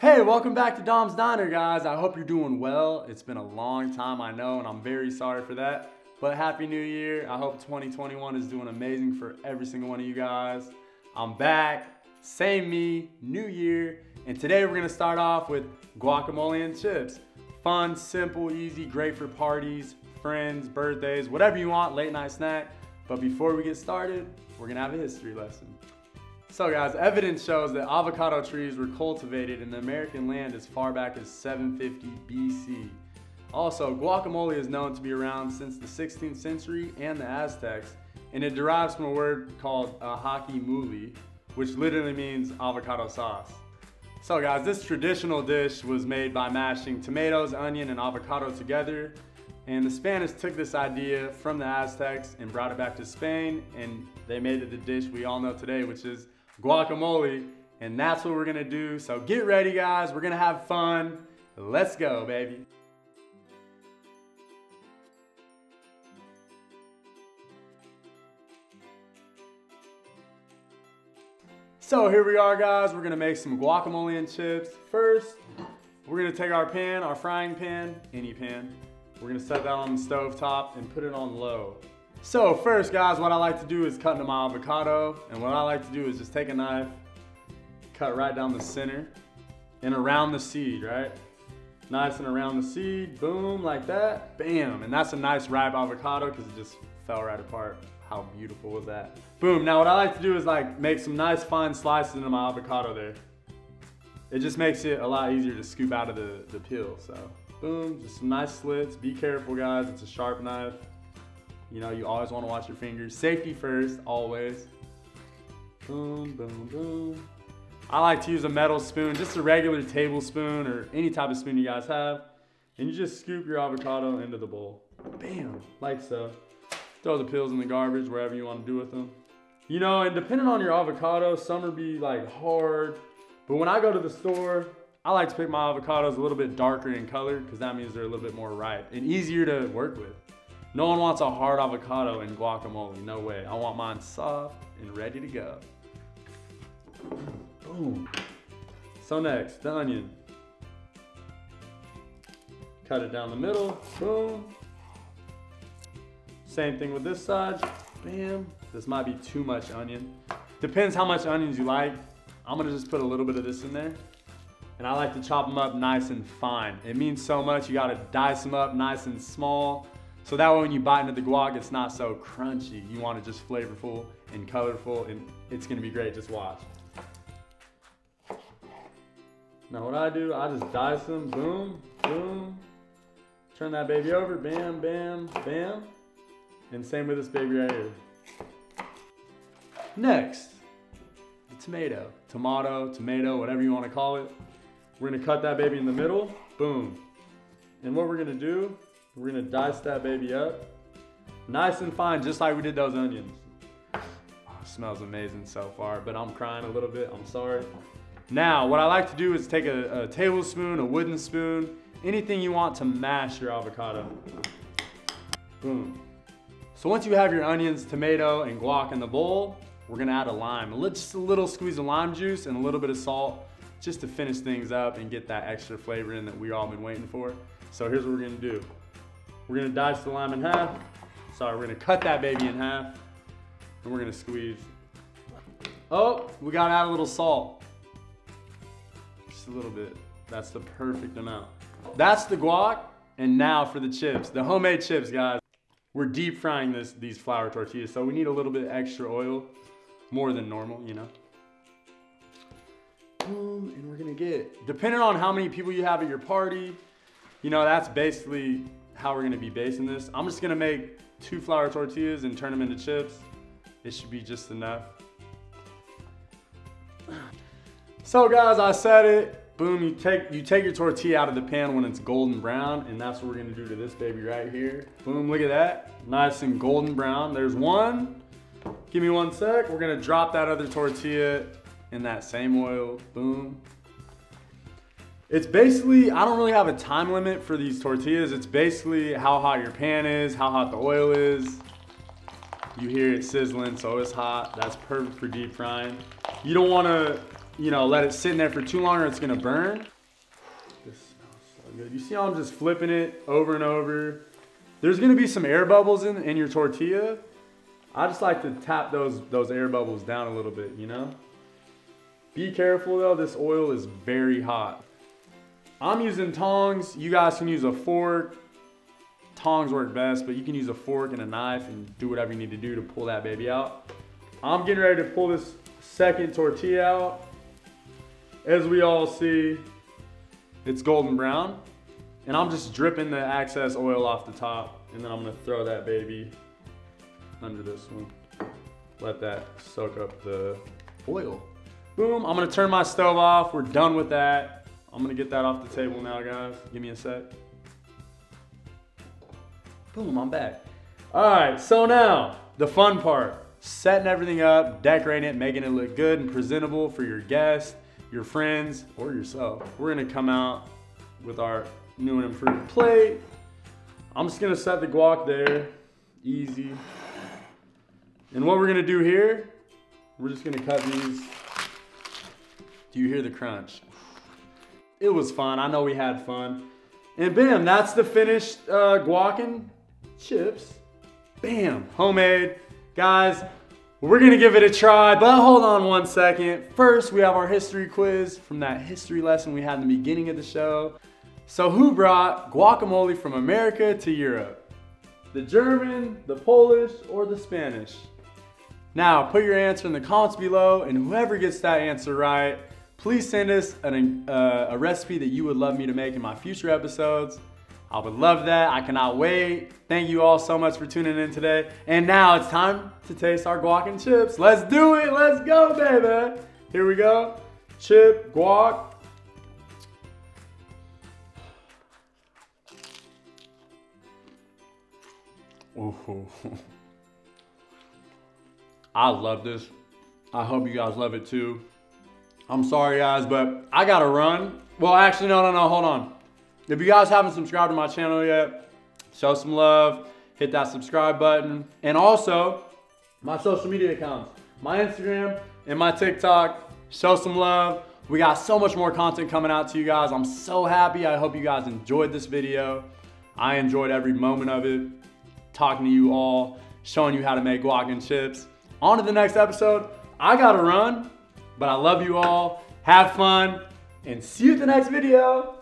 Hey, welcome back to Dom's Diner, guys. I hope you're doing well. It's been a long time, I know, and I'm very sorry for that. But Happy New Year. I hope 2021 is doing amazing for every single one of you guys. I'm back, same me, new year. And today we're gonna start off with guacamole and chips. Fun, simple, easy, great for parties, friends, birthdays, whatever you want, late night snack. But before we get started, we're gonna have a history lesson. So guys, evidence shows that avocado trees were cultivated in the American land as far back as 750 BC. Also, guacamole is known to be around since the 16th century and the Aztecs, and it derives from a word called haki muli, which literally means avocado sauce. So guys, this traditional dish was made by mashing tomatoes, onion, and avocado together, and the Spanish took this idea from the Aztecs and brought it back to Spain, and they made it the dish we all know today, which is guacamole, and that's what we're gonna do. So get ready, guys. We're gonna have fun. Let's go, baby. So here we are, guys. We're gonna make some guacamole and chips. First, we're gonna take our pan, our frying pan, any pan. We're gonna set that on the stove top and put it on low. So first, guys, what I like to do is cut into my avocado, and what I like to do is just take a knife, cut right down the center and around the seed, right? Nice and around the seed, boom, like that, bam. And that's a nice ripe avocado because it just fell right apart. How beautiful was that? Boom. Now what I like to do is like make some nice fine slices into my avocado there. It just makes it a lot easier to scoop out of the peel. So boom, just some nice slits. Be careful, guys, it's a sharp knife. You know, you always want to watch your fingers. Safety first, always. Boom, boom, boom. I like to use a metal spoon, just a regular tablespoon or any type of spoon you guys have. And you just scoop your avocado into the bowl. Bam, like so. Throw the peels in the garbage, wherever you want to do with them. You know, and depending on your avocado, some will be like hard. But when I go to the store, I like to pick my avocados a little bit darker in color because that means they're a little bit more ripe and easier to work with. No one wants a hard avocado in guacamole, no way. I want mine soft and ready to go. Boom. So next, the onion. Cut it down the middle, boom. Same thing with this side, bam. This might be too much onion. Depends how much onions you like. I'm gonna just put a little bit of this in there. And I like to chop them up nice and fine. It means so much, you gotta dice them up nice and small. So that way when you bite into the guac, it's not so crunchy. You want it just flavorful and colorful, and it's gonna be great, just watch. Now what I do, I just dice them, boom, boom. Turn that baby over, bam, bam, bam. And same with this baby right here. Next, the tomato. Tomato, whatever you wanna call it. We're gonna cut that baby in the middle, boom. And what we're gonna do, we're gonna dice that baby up. Nice and fine, just like we did those onions. Oh, smells amazing so far, but I'm crying a little bit, I'm sorry. Now, what I like to do is take a tablespoon, a wooden spoon, anything you want to mash your avocado. Boom. So once you have your onions, tomato, and guac in the bowl, we're gonna add a lime. Just a little squeeze of lime juice and a little bit of salt just to finish things up and get that extra flavor in that we all been waiting for. So here's what we're gonna do. We're gonna dice the lime in half. Sorry, we're gonna cut that baby in half. And we're gonna squeeze. Oh, we gotta add a little salt. Just a little bit. That's the perfect amount. That's the guac, and now for the chips. The homemade chips, guys. We're deep frying these flour tortillas, so we need a little bit extra oil, more than normal, you know. Boom, and we're gonna get, depending on how many people you have at your party, you know, that's basically how we're gonna be basing this. I'm just gonna make 2 flour tortillas and turn them into chips. It should be just enough. So guys, I said it. Boom, you take your tortilla out of the pan when it's golden brown, and that's what we're gonna do to this baby right here. Boom, look at that. Nice and golden brown. There's one. Give me 1 sec. We're gonna drop that other tortilla in that same oil. Boom. It's basically, I don't really have a time limit for these tortillas. It's basically how hot your pan is, how hot the oil is. You hear it sizzling, so it's hot. That's perfect for deep frying. You don't wanna, you know, let it sit in there for too long or it's gonna burn. good. You see how I'm just flipping it over and over? There's gonna be some air bubbles in your tortilla. I just like to tap those air bubbles down a little bit, you know? Be careful though, this oil is very hot. I'm using tongs. You guys can use a fork. Tongs work best, but you can use a fork and a knife and do whatever you need to do to pull that baby out. I'm getting ready to pull this second tortilla out. As we all see, it's golden brown. And I'm just dripping the excess oil off the top, and then I'm gonna throw that baby under this one. Let that soak up the oil. Boom, I'm gonna turn my stove off. We're done with that. I'm gonna get that off the table now, guys. Give me a sec. Boom, I'm back. All right, so now, the fun part. Setting everything up, decorating it, making it look good and presentable for your guests, your friends, or yourself. We're gonna come out with our new and improved plate. I'm just gonna set the guac there, easy. And what we're gonna do here, we're just gonna cut these. Do you hear the crunch? It was fun, I know we had fun. And bam, that's the finished guac and chips. Bam, homemade. Guys, we're gonna give it a try, but hold on one second. First, we have our history quiz from that history lesson we had in the beginning of the show. So who brought guacamole from America to Europe? The German, the Polish, or the Spanish? Now, put your answer in the comments below, and whoever gets that answer right, please send us a recipe that you would love me to make in my future episodes. I would love that. I cannot wait. Thank you all so much for tuning in today. And now it's time to taste our guac and chips. Let's do it. Let's go, baby. Here we go. Chip, guac. Ooh. I love this. I hope you guys love it too. I'm sorry guys, but I gotta run. Well, actually, no, hold on. If you guys haven't subscribed to my channel yet, show some love, hit that subscribe button. And also, my social media accounts, my Instagram and my TikTok, show some love. We got so much more content coming out to you guys. I'm so happy. I hope you guys enjoyed this video. I enjoyed every moment of it. Talking to you all, showing you how to make guac and chips. On to the next episode. I gotta run, but I love you all. Have fun, and see you at the next video.